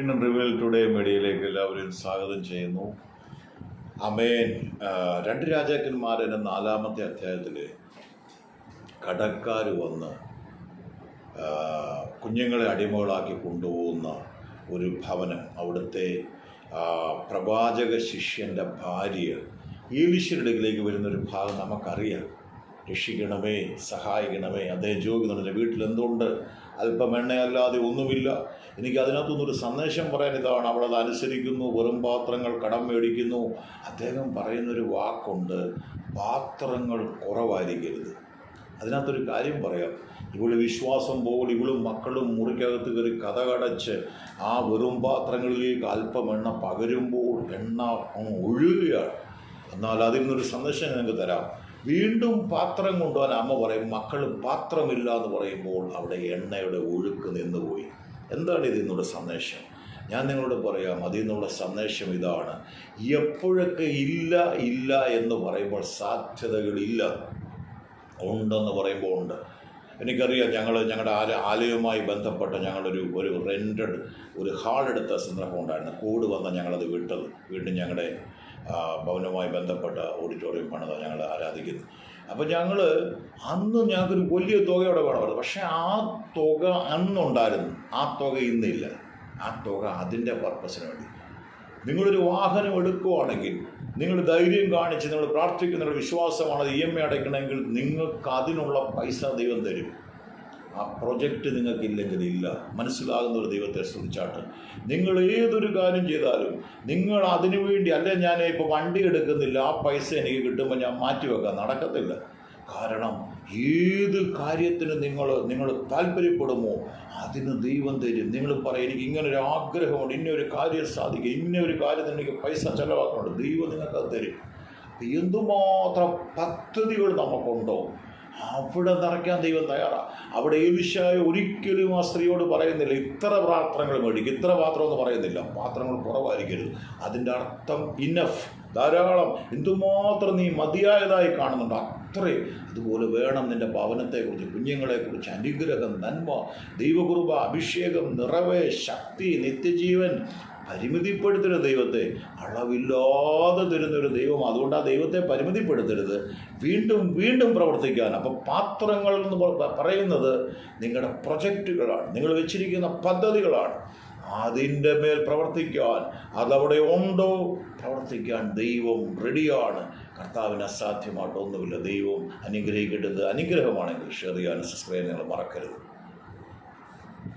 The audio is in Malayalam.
റിവീൽ ടുഡേ മീഡിയയിലേക്ക് എല്ലാവരെയും സ്വാഗതം ചെയ്യുന്നു. ആമേൻ. രണ്ട് രാജാക്കന്മാർ എന്ന 4-ാമത്തെ അധ്യായത്തിൽ കടക്കാർ വന്ന് കുഞ്ഞുങ്ങളെ അടിമകളാക്കി കൊണ്ടുപോകുന്ന ഒരു ഭവനം, അവിടുത്തെ പ്രവാചക ശിഷ്യൻ്റെ ഭാര്യ ഏലീശയുടെ അടുക്കിലേക്ക് വരുന്നൊരു ഭാഗം നമുക്കറിയാം. രക്ഷിക്കണമേ, സഹായിക്കണമേ, അദ്ദേഹം ചോദിക്കുന്നുണ്ട്, വീട്ടിൽ എന്തുകൊണ്ട്? അല്പം എണ്ണയല്ലാതെ ഒന്നുമില്ല. എനിക്ക് അതിനകത്തുനിന്നൊരു സന്ദേശം പറയാൻ ഇതാണ്. അവളത് അനുസരിക്കുന്നു, വെറും പാത്രങ്ങൾ കടം മേടിക്കുന്നു. അദ്ദേഹം പറയുന്നൊരു വാക്കുണ്ട്, പാത്രങ്ങൾ കുറവായിരിക്കരുത്. അതിനകത്തൊരു കാര്യം പറയാം. ഇവള് വിശ്വാസം പോലെ ഇവളും മക്കളും മുറിക്കകത്ത് കയറി കഥകടച്ച് ആ വെറും പാത്രങ്ങളിലേക്ക് അല്പം എണ്ണ പകരുമ്പോൾ എണ്ണ ഒഴുകുകയാണ്. എന്നാൽ അതിൽ നിന്നൊരു സന്ദേശം ഞങ്ങൾക്ക് തരാം. വീണ്ടും പാത്രം കൊണ്ടുപോകാൻ അമ്മ പറയും, മക്കൾ പാത്രമില്ല എന്ന് പറയുമ്പോൾ അവിടെ എണ്ണയുടെ ഒഴുക്ക് നിന്നുപോയി. എന്താണ് ഇതിൽ നിന്നുള്ള സന്ദേശം? ഞാൻ നിങ്ങളോട് പറയാം. അതിൽ നിന്നുള്ള സന്ദേശം ഇതാണ്: എപ്പോഴൊക്കെ ഇല്ല ഇല്ല എന്ന് പറയുമ്പോൾ സാധ്യതകളില്ല, ഉണ്ടെന്ന് പറയുമ്പോൾ ഉണ്ട്. എനിക്കറിയാം, ഞങ്ങളുടെ ആലയവുമായി ബന്ധപ്പെട്ട ഞങ്ങളൊരു റെൻറ്റഡ് ഒരു ഹാൾ എടുത്ത സന്ദർഭം ഉണ്ടായിരുന്നു. കോവിഡ് വന്ന ഞങ്ങളത് വിട്ടത്. വീണ്ടും ഞങ്ങളുടെ ഭവനവുമായി ബന്ധപ്പെട്ട ഓഡിറ്റോറിയം പണിതാണ് ഞങ്ങൾ ആരാധിക്കുന്നത്. അപ്പോൾ അന്ന് ഞങ്ങൾക്കൊരു വലിയ തുകയോടെ വേണമായിരുന്നു. പക്ഷേ ആ തുക അന്നുണ്ടായിരുന്നു, ആ തുക ഇന്നില്ല. ആ തുക അതിൻ്റെ പർപ്പസിന് വേണ്ടി. നിങ്ങളൊരു വാഹനം എടുക്കുകയാണെങ്കിൽ നിങ്ങൾ ധൈര്യം കാണിച്ച് നിങ്ങൾ പ്രാർത്ഥിക്കുന്ന വിശ്വാസമാണ് EMI അടയ്ക്കണമെങ്കിൽ നിങ്ങൾക്ക് അതിനുള്ള പൈസ ദൈവം തരും. ആ പ്രൊജക്റ്റ് നിങ്ങൾക്കില്ലെങ്കിൽ ഇല്ല. മനസ്സിലാകുന്ന ഒരു ദൈവത്തെ സ്തുതിച്ചാട്ട് നിങ്ങൾ ഏതൊരു കാര്യം ചെയ്താലും നിങ്ങൾ അതിനു വേണ്ടി, അല്ലെ ഞാൻ ഇപ്പോൾ വണ്ടി എടുക്കുന്നില്ല, ആ പൈസ എനിക്ക് കിട്ടുമ്പോൾ ഞാൻ മാറ്റിവെക്കാം, നടക്കത്തില്ല. കാരണം ഏത് കാര്യത്തിന് നിങ്ങൾ താല്പര്യപ്പെടുമോ അതിന് ദൈവം തരും. നിങ്ങൾ പറയും, എനിക്ക് ഇങ്ങനൊരു ആഗ്രഹമുണ്ട്, ഇന്നൊരു കാര്യം സാധിക്കും, ഇന്നൊരു കാര്യത്തിന് എനിക്ക് പൈസ ചിലവാക്കുന്നുണ്ട്, ദൈവം നിങ്ങൾക്കത് തരും. എന്തുമാത്രം പദ്ധതികൾ നമുക്കുണ്ടോ അവിടെ നിറയ്ക്കാൻ ദൈവം തയ്യാറാണ്. അവിടെ ഏലീശായ ഒരിക്കലും ആ സ്ത്രീയോട് പറയുന്നില്ല, ഇത്ര പാത്രങ്ങൾ മേടിക്കും, ഇത്ര പാത്രം എന്ന് പറയുന്നില്ല. പാത്രങ്ങൾ കുറവായിരിക്കരുത്. അതിൻ്റെ അർത്ഥം ഇനഫ്, ധാരാളം. എന്തുമാത്രം നീ മതിയായതായി കാണുന്നുണ്ട് അത്രയും. അതുപോലെ വേണം നിൻ്റെ ഭവനത്തെക്കുറിച്ച്, കുഞ്ഞുങ്ങളെക്കുറിച്ച് അനുഗ്രഹം, നന്മ, ദൈവകൃപ, അഭിഷേകം, നിറവ്, ശക്തി, നിത്യജീവൻ. പരിമിതിപ്പെടുത്തരുത് ദൈവത്തെ. അളവില്ലാതെ തരുന്നൊരു ദൈവം. അതുകൊണ്ട് ആ ദൈവത്തെ പരിമിതിപ്പെടുത്തരുത്, വീണ്ടും വീണ്ടും പ്രവർത്തിക്കാൻ. അപ്പോൾ പാത്രങ്ങൾ എന്ന് പറയുന്നത് നിങ്ങളുടെ പ്രൊജക്റ്റുകളാണ്, നിങ്ങൾ വെച്ചിരിക്കുന്ന പദ്ധതികളാണ്. അതിൻ്റെ മേൽ പ്രവർത്തിക്കാൻ, അതവിടെ ഉണ്ടോ പ്രവർത്തിക്കാൻ ദൈവം റെഡിയാണ്. കർത്താവിന് അസാധ്യമായിട്ടൊന്നുമില്ല. ദൈവം അനുഗ്രഹിക്കേണ്ടത് അനുഗ്രഹമാണെങ്കിൽ ഷെയർ ചെയ്യാൻ സബ്സ്ക്രൈബ് നിങ്ങൾ മറക്കരുത്.